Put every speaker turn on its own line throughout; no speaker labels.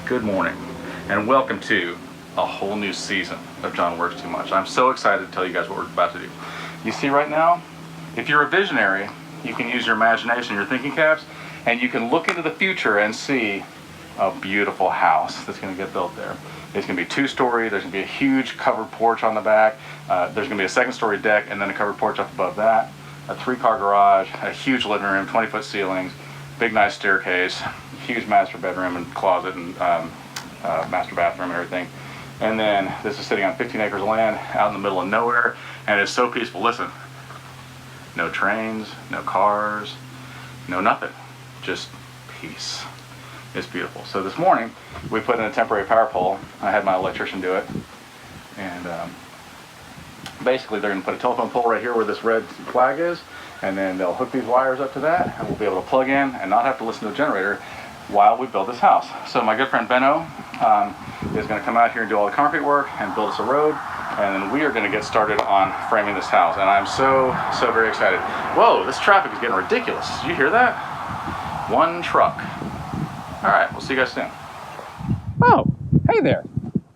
Good morning, and welcome to a whole new season of John Works Too Much. I'm so excited to tell you guys what we're about to do. You see right now, if you're a visionary, you can use your imagination, your thinking caps, and you can look into the future and see a beautiful house that's going to get built there. It's going to be 2-story. There's going to be a huge covered porch on the back. There's going to be a 2nd-story deck and then a covered porch up above that. A 3-car garage, a huge living room, 20-foot ceilings, big nice staircase, huge master bedroom and closet and master bathroom and everything. And then this is sitting on 15 acres of land out in the middle of nowhere, and it's so peaceful. Listen, no trains, no cars, no nothing, just peace. It's beautiful. So this morning we put in a temporary power pole. I had my electrician do it, and basically they're going to put a telephone pole right here where this red flag is, and then they'll hook these wires up to that, and we'll be able to plug in and not have to listen to a generator while we build this house. So my good friend Benno is going to come out here and do all the concrete work and build us a road, and then we are going to get started on framing this house. And I'm so very excited. Whoa, this traffic is getting ridiculous. Did you hear that? One truck. All right, we'll see you guys soon.
Oh, hey there.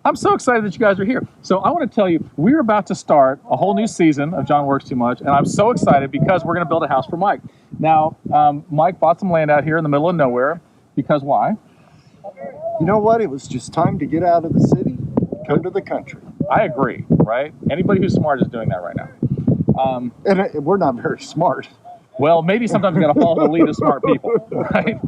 I'm so excited that you guys are here. So I want to tell you, we're about to start a whole new season of John Works Too Much, and I'm so excited because we're going to build a house for Mike. Now, Mike bought some land out here in the middle of nowhere, because why?
You know what? It was just time to get out of the city, come to the country.
I agree, right? Anybody who's smart is doing that right now.
And we're not very smart.
Well, maybe sometimes you got to follow the lead of smart people, right?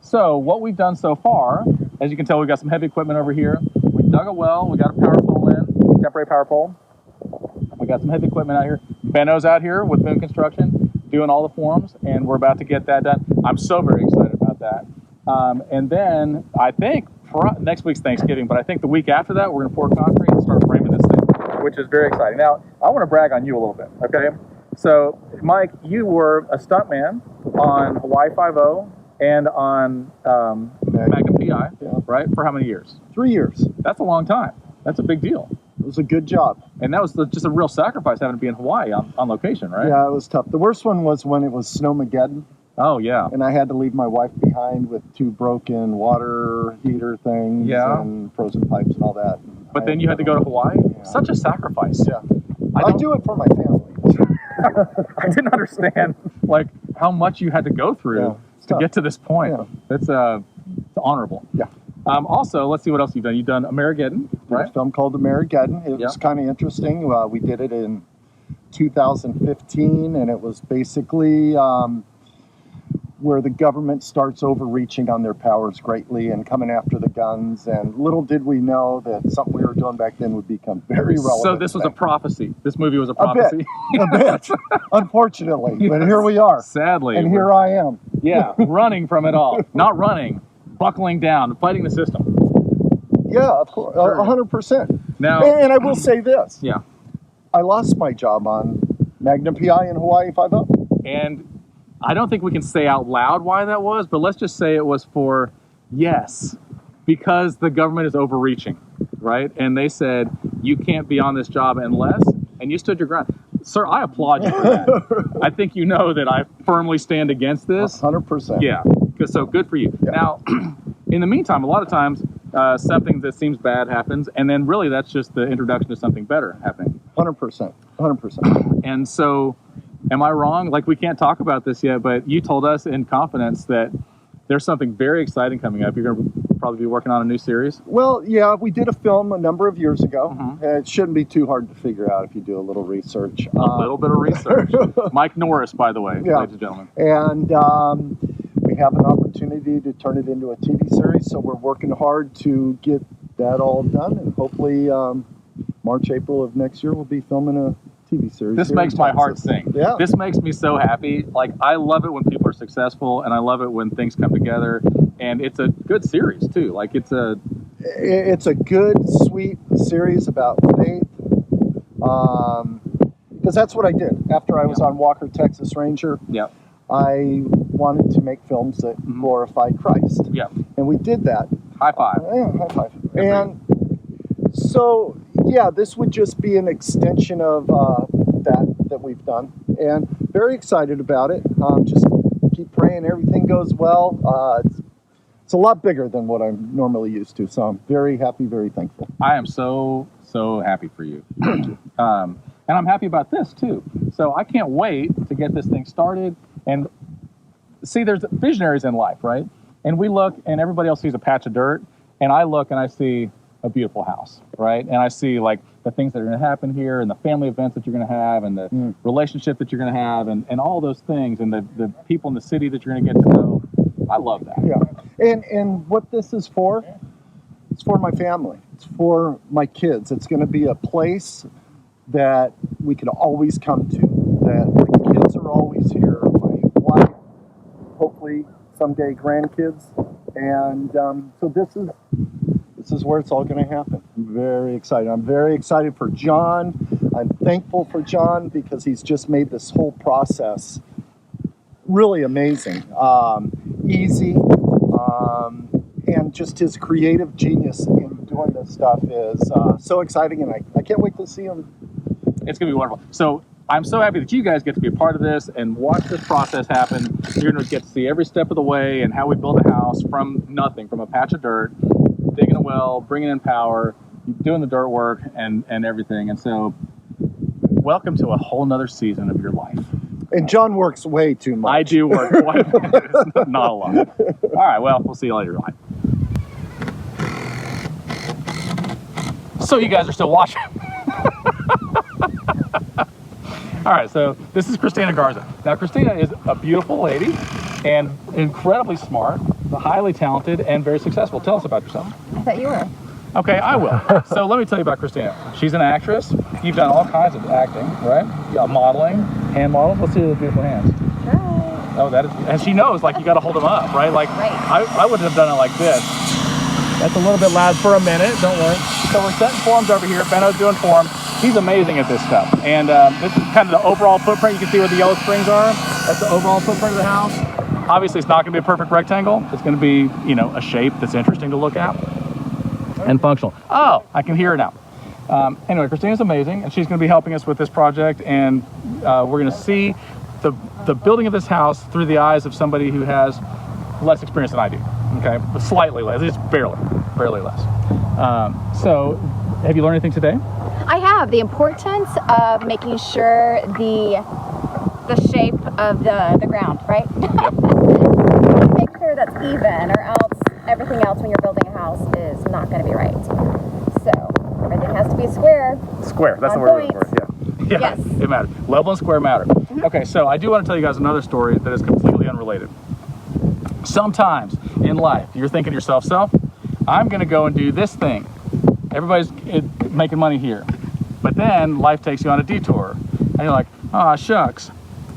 So what we've done so far, as you can tell, we've got some heavy equipment over here. We dug a well, we got a power pole in, temporary power pole. We got some heavy equipment out here. Benno's out here with Boom Construction, doing all the forms, and we're about to get that done. I'm so very excited about that. And then I think for next week's Thanksgiving, but I think the week after that, we're going to pour concrete and start framing this thing, which is very exciting. Now, I want to brag on you a little bit, okay? So, Mike, you were a stuntman on Hawaii Five-0 and on Magnum PI, right? For how many years?
3 years.
That's a long time. That's a big deal.
It was a good job.
And that was just a real sacrifice having to be in Hawaii on location, right?
Yeah, it was tough. The worst one was when it was Snowmageddon.
Oh, yeah.
And I had to leave my wife behind with 2 broken water heater things and frozen pipes and all that. And
but then you had to go to Hawaii? Yeah. Such a sacrifice.
Yeah. I do it for my family.
I didn't understand, like, how much you had to go through to get to this point. Yeah. It's honorable.
Yeah.
Also, let's see what else you've done. You've done Amerigeddon, right?
A film called Amerigeddon. It was kind of interesting. We did it in 2015, and it was basically where the government starts overreaching on their powers greatly and coming after the guns. And little did we know that something we were doing back then would become very relevant.
So this was a prophecy. This movie was a prophecy.
A bit, unfortunately. Yes. But here we are.
Sadly.
And here I am.
Yeah, running from it all. Not running, buckling down, fighting the system.
Yeah, of course, 100%.
Now,
and I will say this.
Yeah.
I lost my job on Magnum PI in Hawaii Five-0.
And I don't think we can say out loud why that was, but let's just say it was for, because the government is overreaching, right? And they said, you can't be on this job unless, and you stood your ground. Sir, I applaud you for that. I think you know that I firmly stand against this.
100%.
Yeah, so good for you. Yeah. Now, in the meantime, a lot of times, something that seems bad happens, and then really that's just the introduction to something better happening.
100%. 100%.
And so, am I wrong? Like, we can't talk about this yet, but you told us in confidence that there's something very exciting coming up. You're going to probably be working on a new series.
Well, yeah, we did a film a number of years ago. Mm-hmm. It shouldn't be too hard to figure out if you do a little research.
A little bit of research. Mike Norris, by the way, ladies and gentlemen.
And we have an opportunity to turn it into a TV series, so we're working hard to get that all done, and hopefully March, April of next year we'll be filming a TV series.
This makes my heart sing.
Yeah.
This makes me so happy. Like, I love it when people are successful, and I love it when things come together. And it's a good series too. Like, it's a
good, sweet series about faith. Because that's what I did after I was on Walker, Texas Ranger.
Yeah.
I wanted to make films that glorify Christ.
Yeah.
And we did that.
High five.
Yeah, high five. And so, yeah, this would just be an extension of that we've done. And very excited about it. Just keep praying everything goes well. It's it's a lot bigger than what I'm normally used to. So I'm very happy, very thankful.
I am so happy for you. And I'm happy about this too. So I can't wait to get this thing started. And see, there's visionaries in life, right? And we look and everybody else sees a patch of dirt. And I look and I see a beautiful house, right? And I see like the things that are going to happen here and the family events that you're going to have and the relationship that you're going to have and all those things and the people in the city that you're going to get to know. I love that.
Yeah. And what this is for, it's for my family. It's for my kids. It's going to be a place that we can always come to, that my kids are always here, my wife, hopefully someday grandkids. And so this is where it's all going to happen. I'm very excited. I'm very excited for John. I'm thankful for John because he's just made this whole process really amazing, easy, and just his creative genius in doing this stuff is so exciting, and I can't wait to see him.
It's going to be wonderful. So I'm so happy that you guys get to be a part of this and watch this process happen. You're going to get to see every step of the way and how we build a house from nothing, from a patch of dirt, digging a well, bringing in power, doing the dirt work and everything. And so welcome to a whole nother season of your life.
And John works way too much.
I do work quite a bit. It's not a lot. All right, well, we'll see you later on. So you guys are still watching. All right, so this is Christina Garza. Now, Christina is a beautiful lady and incredibly smart, highly talented, and very successful. Tell us about yourself.
I thought you were.
Okay, I will. So let me tell you about Christina. She's an actress. You've done all kinds of acting, right? Modeling, hand models. Let's see those beautiful hands.
Right.
Oh, that is, and she knows, like, you got to hold them up, right? Like,
Right.
I wouldn't have done it like this. That's a little bit loud for a minute, don't worry. So we're setting forms over here. Benno's doing forms. He's amazing at this stuff. And this is kind of the overall footprint. You can see where the yellow springs are. That's the overall footprint of the house. Obviously, it's not going to be a perfect rectangle. It's going to be, you know, a shape that's interesting to look at and functional. Oh, I can hear her now. Anyway, Christina's amazing, and she's going to be helping us with this project. And we're going to see the building of this house through the eyes of somebody who has less experience than I do. Okay, but slightly less. It's barely less. So, have you learned anything today?
I have the importance of making sure the shape of the ground, right? Yep. Make sure that's even, or else everything else when you're building a house is not going to be right. So everything has to be square.
Square. That's the word. Yeah.
Yes.
It matters. Level and square matter.
Mm-hmm.
Okay, so I do want to tell you guys another story that is completely unrelated. Sometimes in life, you're thinking to yourself, I'm going to go and do this thing. Everybody's making money here. But then life takes you on a detour. And you're like, aw, shucks.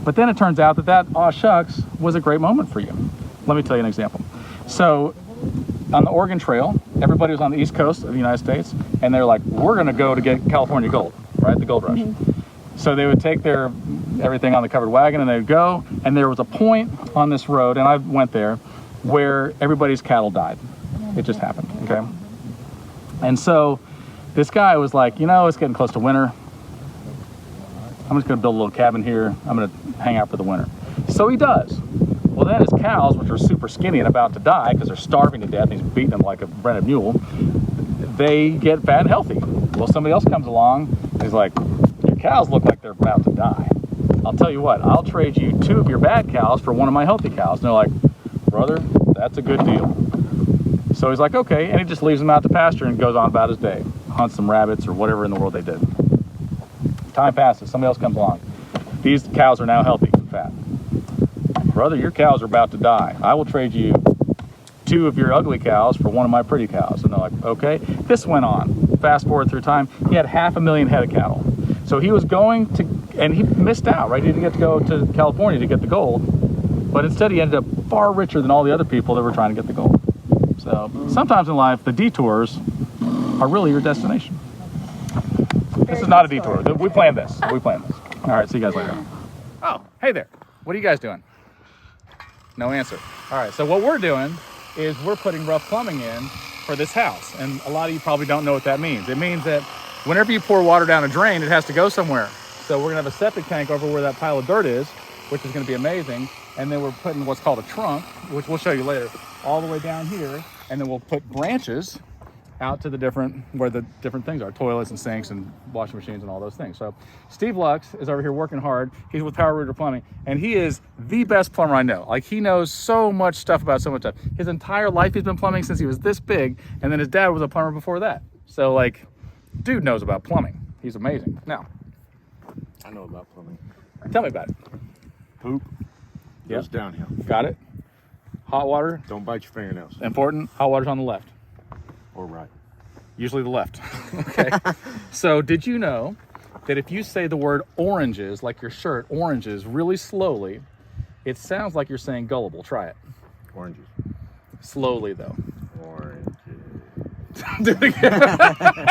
But then it turns out that aw, shucks was a great moment for you. Let me tell you an example. So on the Oregon Trail, everybody was on the East Coast of the United States. And they're like, we're going to go to get California gold, right? The gold rush. Mm-hmm. So they would take their everything on the covered wagon and they would go. And there was a point on this road, and I went there, where everybody's cattle died. It just happened, okay? And so this guy was like, you know, it's getting close to winter. I'm just gonna build a little cabin here. I'm gonna hang out for the winter. So he does. Well, then his cows, which are super skinny and about to die because they're starving to death, and he's beating them like a rented mule, they get fat and healthy. Well, somebody else comes along, and he's like, your cows look like they're about to die. I'll tell you what, I'll trade you 2 of your bad cows for 1 of my healthy cows. And they're like, brother, that's a good deal. So he's like, okay, and he just leaves them out to pasture and goes on about his day. Hunts some rabbits or whatever in the world they did. Time passes, somebody else comes along. These cows are now healthy and fat. Brother, your cows are about to die. I will trade you 2 of your ugly cows for 1 of my pretty cows. And they're like, okay. This went on. Fast forward through time, he had 500,000 head of cattle. So he was going to, and he missed out, right? He didn't get to go to California to get the gold. But instead he ended up far richer than all the other people that were trying to get the gold. So sometimes in life, the detours are really your destination. This is not a detour. We planned this. All right, see you guys later. Oh, hey there. What are you guys doing? No answer. All right, so what we're doing is we're putting rough plumbing in for this house. And a lot of you probably don't know what that means. It means that whenever you pour water down a drain, it has to go somewhere. So we're gonna have a septic tank over where that pile of dirt is, which is gonna be amazing. And then we're putting what's called a trunk, which we'll show you later. all the way down here, and then we'll put branches out to the different, where the different things are, toilets and sinks and washing machines and all those things. So Steve Lux is over here working hard. He's with Power Rooter Plumbing, and he is the best plumber I know. Like, he knows so much stuff about so much stuff. His entire life he's been plumbing since he was this big, and then his dad was a plumber before that. So, like, dude knows about plumbing. He's amazing. Now,
I know about plumbing.
tell me about it.
Poop
Yep.
goes downhill.
Got it? Hot water,
Don't bite your fingernails.
important. Hot water's on the left.
Or right.
Usually the left. Okay. So did you know that if you say the word oranges, like your shirt, oranges, really slowly, it sounds like you're saying gullible? Try it.
Oranges.
Slowly, though.
Oranges.
Do it again.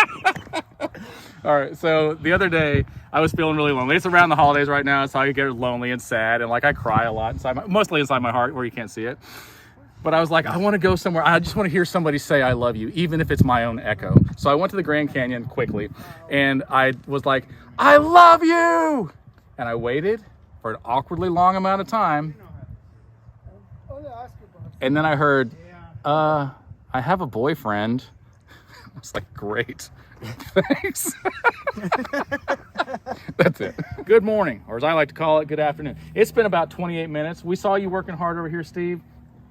All right. So the other day, I was feeling really lonely. It's around the holidays right now. It's how you get lonely and sad. And like, I cry a lot inside mostly inside my heart where you can't see it. But I was like, I want to go somewhere. I just want to hear somebody say I love you, even if it's my own echo. So I went to the Grand Canyon quickly, and I was like, I love you! And I waited for an awkwardly long amount of time. And then I heard, I have a boyfriend. I was like, great. Thanks. That's it. Good morning, or as I like to call it, good afternoon. It's been about 28 minutes. We saw you working hard over here, Steve.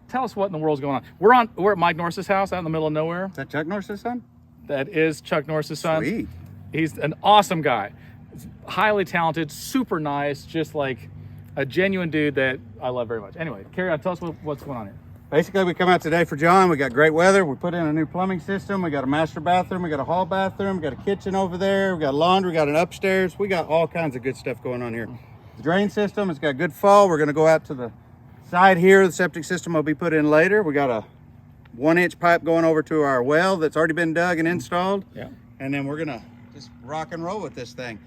Tell us what in the world's going on. We're at Mike Norris's house out in the middle of nowhere.
Is that Chuck Norris's son?
That is Chuck Norris's son.
Sweet.
He's an awesome guy. Highly talented, super nice, just like a genuine dude that I love very much. Anyway, carry on. Tell us what's going on here.
Basically, we come out today for John. We got great weather. We put in a new plumbing system. We got a master bathroom. We got a hall bathroom. We got a kitchen over there. We got laundry. We got an upstairs. We got all kinds of good stuff going on here. The drain system, it's got good fall. We're going to go out to the side here. The septic system will be put in later. We got a 1-inch pipe going over to our well that's already been dug and installed.
Yeah.
And then we're going to just rock and roll with this thing.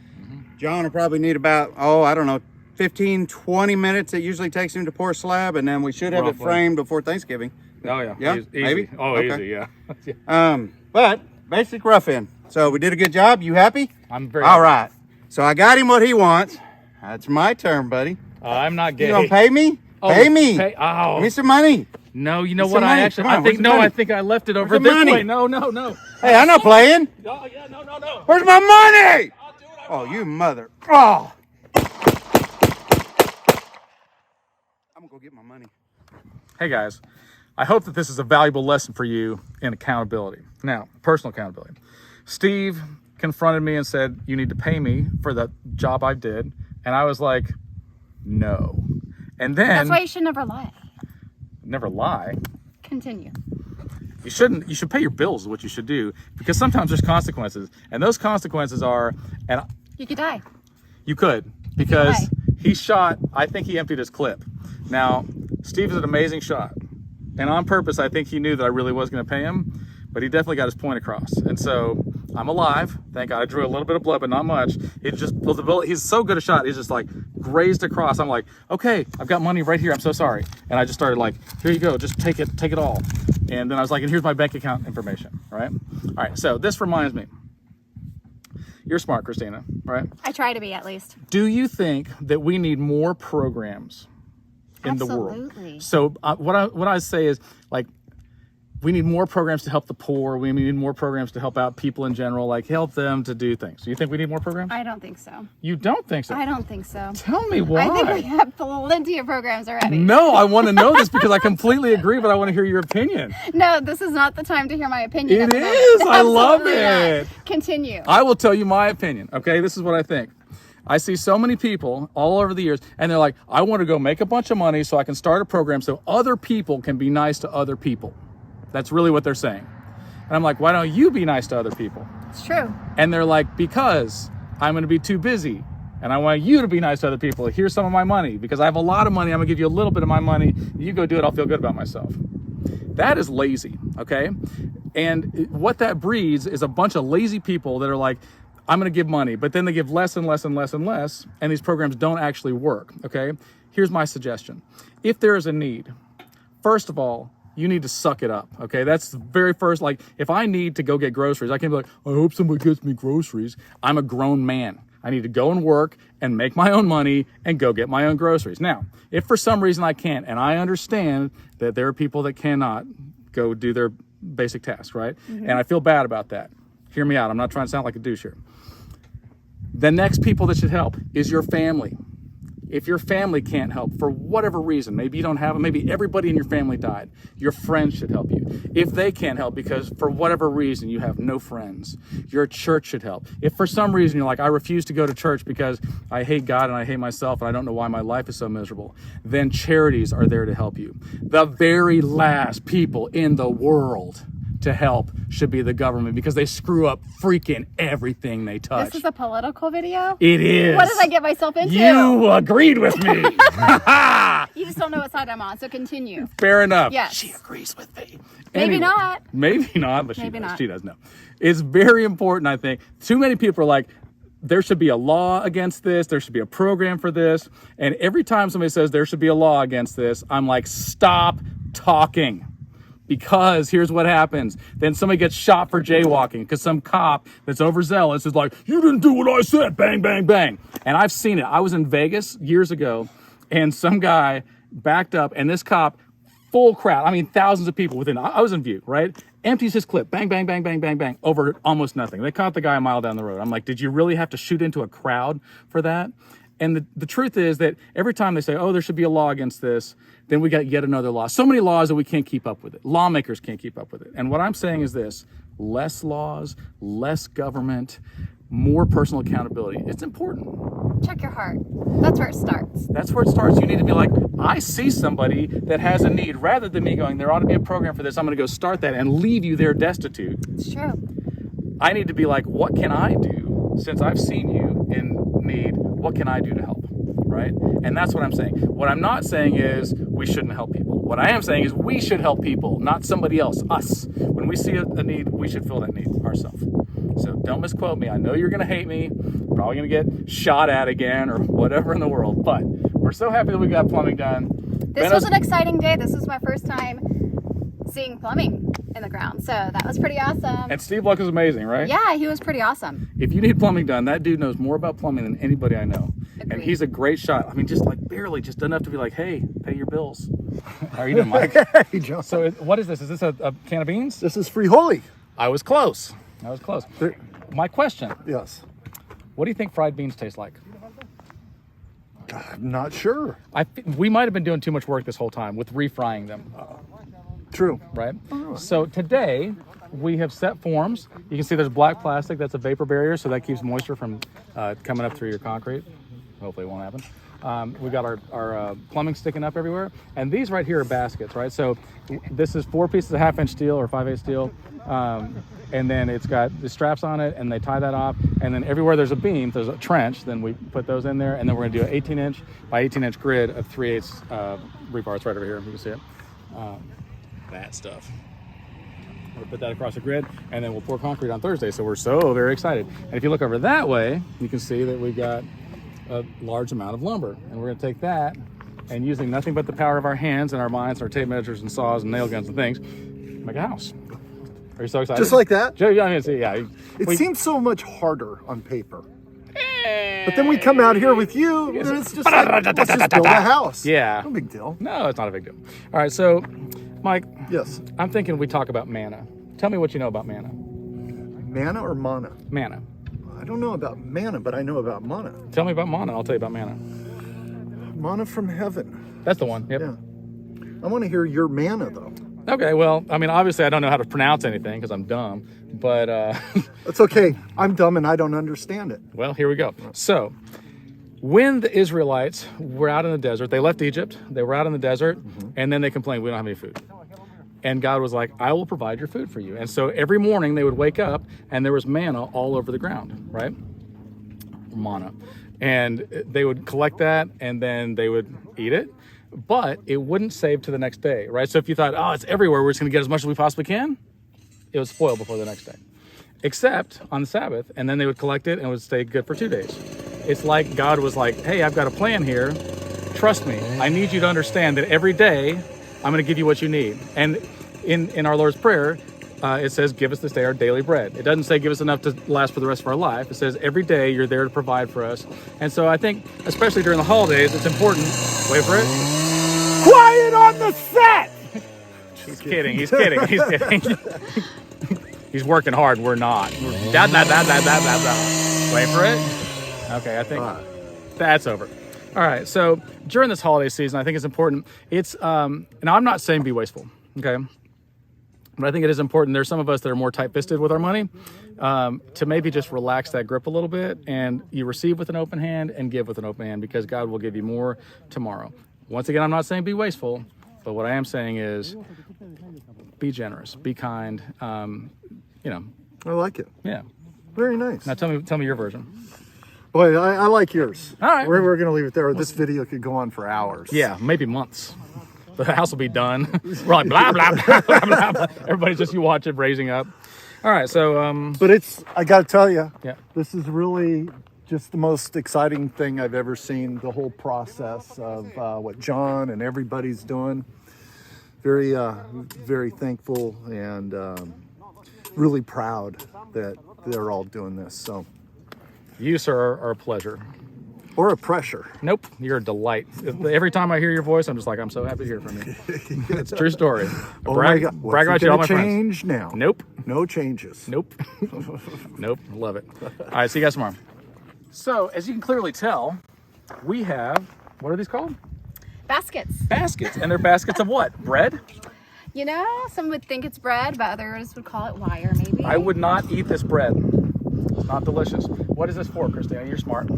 John will probably need about, I don't know, 15, 20 minutes. It usually takes him to pour slab, and then we should have
Roughly.
it framed before Thanksgiving.
Oh yeah.
Yeah,
Easy.
maybe?
Oh,
Okay.
easy. Yeah.
But basic rough end. So we did a good job. You happy?
I'm very.
All right. So I got him what he wants. That's my turn, buddy.
I'm not gay.
You gonna pay me?
Oh,
pay me.
Oh.
Give me some money.
No, you know
Where's
what?
the
I
money?
actually,
Come on,
I think
where's the
no.
money?
I think I left it over
Where's the
this
money?
way. No.
Hey, I'm not playing.
Oh yeah, no.
Where's my money? Oh, you mother. Oh. I'm gonna go get my money.
Hey guys, I hope that this is a valuable lesson for you in accountability. Now, personal accountability. Steve confronted me and said, you need to pay me for the job I did. And I was like, no. And then,
That's why you should never lie.
never lie.
Continue.
You should pay your bills is what you should do, because sometimes there's consequences. And those consequences are, and
You could die.
you could, because
Why?
he shot, I think he emptied his clip. Now, Steve is an amazing shot. And on purpose, I think he knew that I really was going to pay him, but he definitely got his point across. And so I'm alive. Thank God. I drew a little bit of blood, but not much. It just was the bullet. He's so good a shot. He's just like grazed across. I'm like, okay, I've got money right here. I'm so sorry. And I just started like, here you go. Just take it all. And then I was like, and here's my bank account information. Right. All right. So this reminds me, you're smart, Christina, right?
I try to be, at least.
Do you think that we need more programs in the world?
Absolutely.
So what I say is, like, we need more programs to help the poor. We need more programs to help out people in general, like help them to do things. Do you think we need more programs?
I don't think so.
You don't think so?
I don't think so.
Tell me why.
I think we have plenty of programs already.
No, I want to know this because I completely agree, but I want to hear your opinion.
No, this is not the time to hear my opinion.
It
at the moment.
is. I love
Absolutely
it.
not. Continue.
I will tell you my opinion, okay? This is what I think. I see so many people all over the years, and they're like, I want to go make a bunch of money so I can start a program so other people can be nice to other people. That's really what they're saying. And I'm like, why don't you be nice to other people?
It's true.
And they're like, because I'm going to be too busy. And I want you to be nice to other people. Here's some of my money. Because I have a lot of money, I'm going to give you a little bit of my money. You go do it, I'll feel good about myself. That is lazy, okay? And what that breeds is a bunch of lazy people that are like, I'm going to give money, but then they give less and less and less and less, and these programs don't actually work, okay? Here's my suggestion. If there is a need, first of all, you need to suck it up, okay? That's the very first, like, if I need to go get groceries, I can't be like, I hope somebody gets me groceries. I'm a grown man. I need to go and work and make my own money and go get my own groceries. Now, if for some reason I can't, and I understand that there are people that cannot go do their basic tasks, right? And I feel bad about that. Hear me out. I'm not trying to sound like a douche here. The next people that should help is your family. If your family can't help for whatever reason, maybe you don't have it, maybe everybody in your family died, your friends should help you. If they can't help because for whatever reason you have no friends, your church should help. If for some reason you're like, I refuse to go to church because I hate God and I hate myself and I don't know why my life is so miserable, then charities are there to help you. The very last people in the world to help should be the government, because they screw up freaking everything they touch.
This is a political video?
It is.
What did I get myself into?
You agreed with me.
You just don't know what side I'm on, so continue.
Fair enough.
Yes.
She agrees with me.
Maybe not.
Maybe not, but
Maybe
she does.
not.
She does know. It's very important, I think. Too many people are like, there should be a law against this. There should be a program for this. And every time somebody says there should be a law against this, I'm like, stop talking. Because here's what happens. Then somebody gets shot for jaywalking because some cop that's overzealous is like, you didn't do what I said, bang, bang, bang. And I've seen it. I was in Vegas years ago, and some guy backed up, and this cop, full crowd, I mean, thousands of people within, I was in view, right? Empties his clip, bang, bang, bang, bang, bang, bang, over almost nothing. They caught the guy a mile down the road. I'm like, did you really have to shoot into a crowd for that? And the truth is that every time they say, oh, there should be a law against this, then we got yet another law. So many laws that we can't keep up with it. Lawmakers can't keep up with it. And what I'm saying is this: less laws, less government, more personal accountability. It's important.
Check your heart. That's where it starts.
That's where it starts. You need to be like, I see somebody that has a need, rather than me going, there ought to be a program for this. I'm going to go start that and leave you there destitute.
It's true.
I need to be like, what can I do since I've seen you in need? What can I do to help? Right? And that's what I'm saying. What I'm not saying is we shouldn't help people. What I am saying is we should help people, not somebody else, us. When we see a need, we should fill that need ourselves. So don't misquote me. I know you're going to hate me, probably going to get shot at again or whatever in the world, but we're so happy that we got plumbing done.
This was an exciting day. This was my first time seeing plumbing in the ground, so that was pretty awesome.
And Steve Luck is amazing, right?
Yeah, he was pretty awesson.
If you need plumbing done, that dude knows more about plumbing than anybody I know.
Agreed.
And he's a great shot. I mean, just like barely, just enough to be like, hey, pay your bills. How are you doing, Mike?
Hey, John.
So what is this? Is this a can of beans?
This is Frijoles.
I was close. My question,
Yes.
what do you think fried beans taste like?
I'm not sure.
We might have been doing too much work this whole time with refrying them,
True.
right? So today, we have set forms. You can see there's black plastic. That's a vapor barrier, so that keeps moisture from coming up through your concrete. Hopefully it won't happen. We got our plumbing sticking up everywhere. And these right here are baskets, right? So this is 4 pieces of 1/2-inch steel or 5/8 steel. And then it's got the straps on it, and they tie that off. And then everywhere there's a beam, there's a trench, then we put those in there. And then we're gonna do an 18-inch by 18-inch grid of 3/8 rebar. It's right over here, you can see it. That stuff. We'll put that across the grid, and then we'll pour concrete on Thursday. So we're so very excited. And if you look over that way, you can see that we've got a large amount of lumber. And we're gonna take that, and using nothing but the power of our hands and our minds, our tape measures and saws and nail guns and things, make a house. Are you so excited?
Just like that?
Joe, I mean, yeah.
It seems so much harder on paper. But then we come out here with you, and it's just like, let's just build a house.
Yeah.
No big deal.
No, it's not a big deal. All right, so, Mike,
Yes.
I'm thinking we talk about manna. Tell me what you know about manna.
Manna or mana?
Manna.
I don't know about manna, but I know about mana.
Tell me about manna, I'll tell you about manna.
Mana from heaven.
That's the one, yep.
Yeah. I want to hear your manna, though.
Okay, well, I mean, obviously I don't know how to pronounce anything because I'm dumb, but,
That's okay. I'm dumb and I don't understand it.
well, here we go. So, when the Israelites were out in the desert, they left Egypt, they were out in the desert, and then they complained, we don't have any food. And God was like, I will provide your food for you. And so every morning they would wake up and there was manna all over the ground, right? Manna. And they would collect that and then they would eat it, but it wouldn't save to the next day, right? So if you thought, oh, it's everywhere, we're just gonna get as much as we possibly can, it would spoil before the next day. Except on the Sabbath, and then they would collect it and it would stay good for 2 days. It's like God was like, hey, I've got a plan here. Trust me, I need you to understand that every day I'm going to give you what you need. And in our Lord's Prayer, it says, give us this day our daily bread. It doesn't say give us enough to last for the rest of our life. It says every day you're there to provide for us. And so I think, especially during the holidays, it's important. Wait for it.
Quiet on the set!
He's kidding. He's kidding. He's kidding. He's working hard. We're not. Wait for it. Okay, I think that's over. All right. So during this holiday season, I think it's important. It's now I'm not saying be wasteful. Okay. But I think it is important. There's some of us that are more tight-fisted with our money, to maybe just relax that grip a little bit, and you receive with an open hand and give with an open hand, because God will give you more tomorrow. Once again, I'm not saying be wasteful, but what I am saying is be generous, be kind. You know.
I like it.
Yeah.
Very nice.
Now tell me your version.
Boy, I like yours.
All right.
We're going to leave it there. This video could go on for hours.
Yeah, maybe months. The house will be done. We're like blah blah blah blah blah blah. Everybody's just, you watch it raising up. All right, so
But I got to tell you,
yeah,
this is really just the most exciting thing I've ever seen. The whole process of what John and everybody's doing. Very, very thankful and really proud that they're all doing this. So,
you, sir, are a pleasure.
Or a pressure.
Nope, you're a delight. Every time I hear your voice, I'm just like, I'm so happy to hear from you. It's a true story.
Oh
Brag
my God.
brag about you, all my friends.
Change now.
Nope.
No changes.
Nope. Nope. Love it. All right, see you guys tomorrow. So, as you can clearly tell, we have, what are these called?
Baskets.
Baskets. And they're baskets of what? Bread?
You know, some would think it's bread, but others would call it wire, maybe.
I would not eat this bread. It's not delicious. What is this for, Christina? You're smart.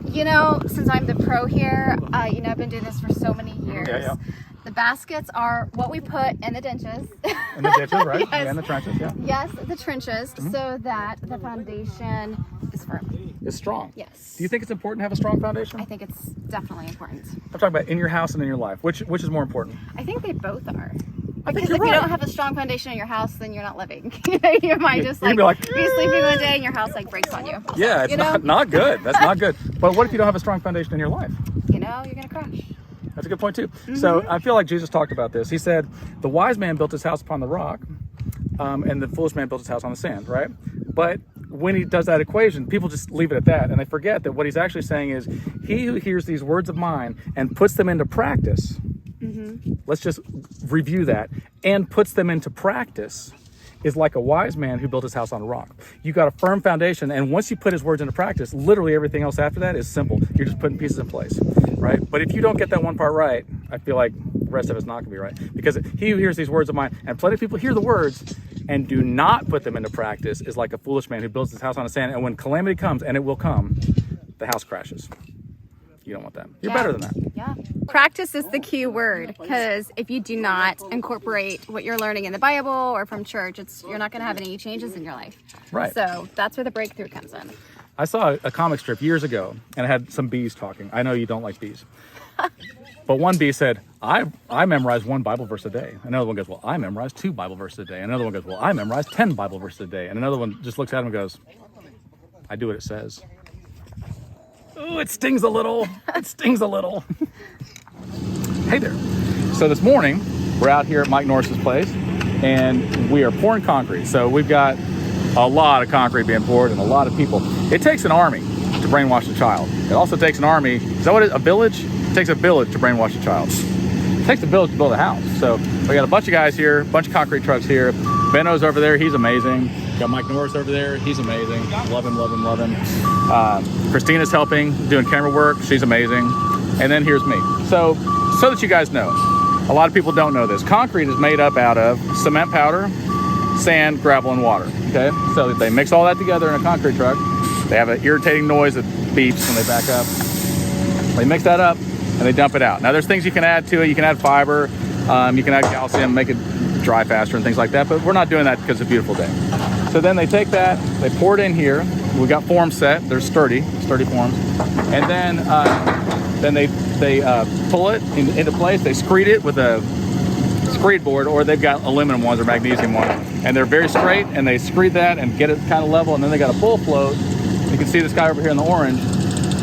You know, since I'm the pro here, you know, I've been doing this for so many years.
Yeah.
The baskets are what we put in the ditches.
In the ditches, right?
Yes.
Yeah, in the trenches, yeah.
Yes, the trenches, so that the foundation is firm.
It's strong.
Yes.
Do you think it's important to have a strong foundation?
I think it's definitely important.
I'm talking about in your house and in your life. Which is more important?
I think they both are.
I think
Because
you're
if
right.
you don't have a strong foundation in your house, then you're not living. You might just
You'd
like,
be
be sleeping one day and your house like breaks on you.
Yeah, it's
You know?
not good. That's not good. But what if you don't have a strong foundation in your life?
You know, you're gonna crash.
That's a good point too. So I feel like Jesus talked about this. He said, the wise man built his house upon the rock, and the foolish man built his house on the sand, right? But when he does that equation, people just leave it at that, and they forget that what he's actually saying is, he who hears these words of mine and puts them into practice, let's just review that, and puts them into practice, is like a wise man who built his house on a rock. You got a firm foundation, and once you put his words into practice, literally everything else after that is simple. You're just putting pieces in place, right? But if you don't get that one part right, I feel like the rest of it's not gonna be right. Because he who hears these words of mine, and plenty of people hear the words and do not put them into practice, is like a foolish man who builds his house on the sand, and when calamity comes, and it will come, the house crashes. You don't want that. You're better than that.
Yeah. Practice is the key word, because if you do not incorporate what you're learning in the Bible or from church, you're not going to have any changes in your life.
Right.
So that's where the breakthrough comes in.
I saw a comic strip years ago, and it had some bees talking. I know you don't like bees. But one bee said, I memorize 1 Bible verse a day. Another one goes, well, I memorize 2 Bible verses a day. Another one goes, well, I memorize 10 Bible verses a day. And another one just looks at him and goes, I do what it says. Ooh, it stings a little. It stings a little. Hey there. So this morning, we're out here at Mike Norris's place, and we are pouring concrete. So we've got a lot of concrete being poured and a lot of people. It takes an army to brainwash a child. It also takes an army, is that what it is? A village? It takes a village to brainwash a child. It takes a village to build a house. So we got a bunch of guys here, a bunch of concrete trucks here. Benno's over there, he's amazing. Got Mike Norris over there, he's amazing. Love him, love him, love him. Christina's helping, doing camera work, she's amazing. And then here's me. So that you guys know, a lot of people don't know this. Concrete is made up out of cement powder, sand, gravel, and water, okay? So they mix all that together in a concrete truck. They have an irritating noise that beeps when they back up. They mix that up and they dump it out. Now there's things you can add to it. You can add fiber, you can add calcium, make it dry faster and things like that, but we're not doing that because it's a beautiful day. So then they take that, they pour it in here. We got forms set, they're sturdy forms. And then they pull it into place. They screed it with a screed board, or they've got aluminum ones or magnesium ones. And they're very straight, and they screed that and get it kind of level, and then they got a bull float. You can see this guy over here in the orange.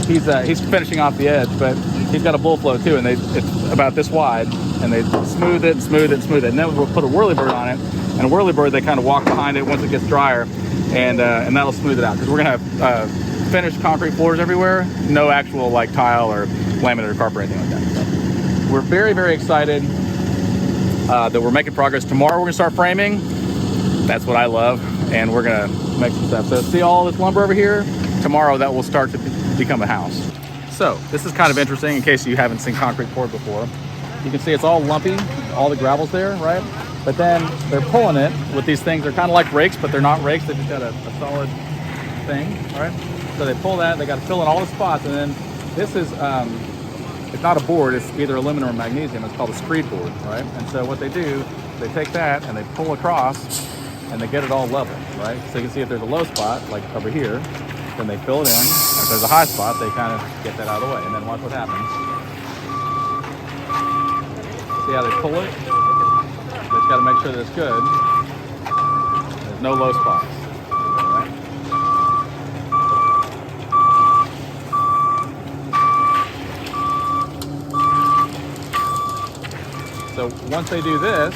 He's finishing off the edge, but he's got a bull float too, and it's about this wide, and they smooth it. And then we'll put a whirly bird on it, And a whirlybird, they kind of walk behind it once it gets drier, and that'll smooth it out. Because we're gonna have finished concrete floors everywhere, no actual like tile or laminate or carpet or anything like that. So we're very, very excited that we're making progress. Tomorrow we're gonna start framing. That's what I love, and we're gonna make some stuff. So see all this lumber over here? Tomorrow that will start to become a house. So this is kind of interesting in case you haven't seen concrete poured before. You can see it's all lumpy, all the gravel's there, right? But then they're pulling it with these things. They're kind of like rakes, but they're not rakes. They've just got a solid thing, right? So they pull that, they got to fill in all the spots, and then this is, it's not a board, it's either aluminum or magnesium. It's called a screed board, right? And so what they do, they take that and they pull across and they get it all level, right? So you can see if there's a low spot, like over here, then they fill it in. If there's a high spot, they kind of get that out of the way. And then watch what happens. See how they pull it? Just got to make sure that it's good. There's no low spots. Right? So once they do this,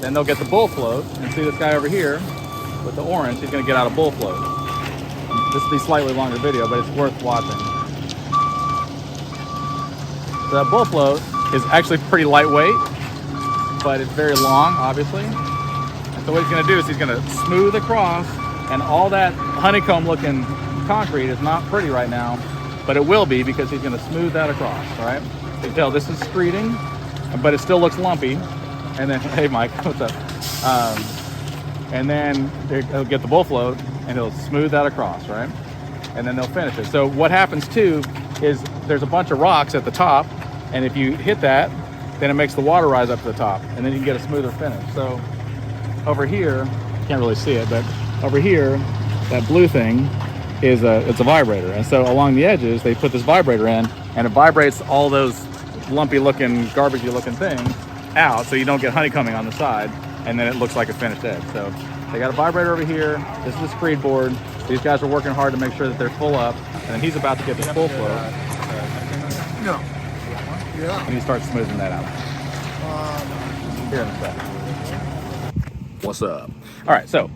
then they'll get the bull float. And see this guy over here with the orange, he's going to get out a bull float. This will be a slightly longer video, but it's worth watching. So that bull float is actually pretty lightweight, but it's very long, obviously. And so what he's going to do is he's going to smooth across, and all that honeycomb-looking concrete is not pretty right now, but it will be because he's going to smooth that across, all right? You can tell this is screeding, but it still looks lumpy. And then, hey Mike, what's up? And then he'll get the bull float and he'll smooth that across, right? And then they'll finish it. So what happens too is there's a bunch of rocks at the top, and if you hit that, then it makes the water rise up to the top, and then you can get a smoother finish. So over here, you can't really see it, but over here, that blue thing is it's a vibrator. And so along the edges, they put this vibrator in, and it vibrates all those lumpy looking, garbagey looking things out, so you don't get honeycombing on the side, and then it looks like a finished edge. So they got a vibrator over here. This is a screed board. These guys are working hard to make sure that they're full up, and then he's about to get the full flow. And he starts smoothing that out. Here in a second. What's up? All right, so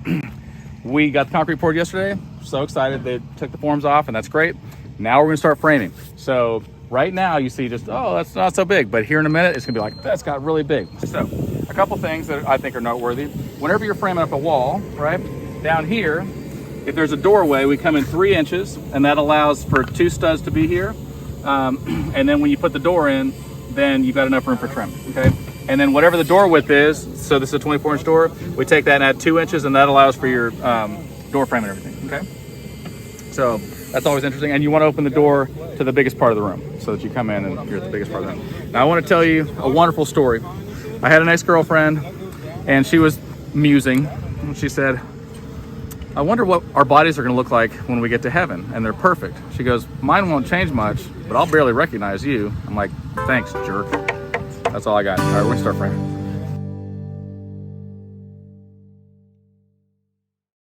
we got the concrete poured yesterday. So excited. They took the forms off, and that's great. Now we're gonna start framing. So right now you see just, oh, that's not so big, but here in a minute it's gonna be like, that's got really big. So a couple things that I think are noteworthy. Whenever you're framing up a wall, right, down here, if there's a doorway, we come in 3 inches, and that allows for 2 studs to be here. And then when you put the door in, then you've got enough room for trim, okay? And then whatever the door width is, so this is a 24-inch door, we take that and add 2 inches, and that allows for your door frame and everything, okay? So that's always interesting. And you want to open the door to the biggest part of the room so that you come in and you're at the biggest part of the room. Now I want to tell you a wonderful story. I had an ex-girlfriend, and she was musing. She said, I wonder what our bodies are going to look like when we get to heaven, and they're perfect. She goes, mine won't change much, but I'll barely recognize you. I'm like, thanks, jerk. That's all I got. All right, we're going to start framing.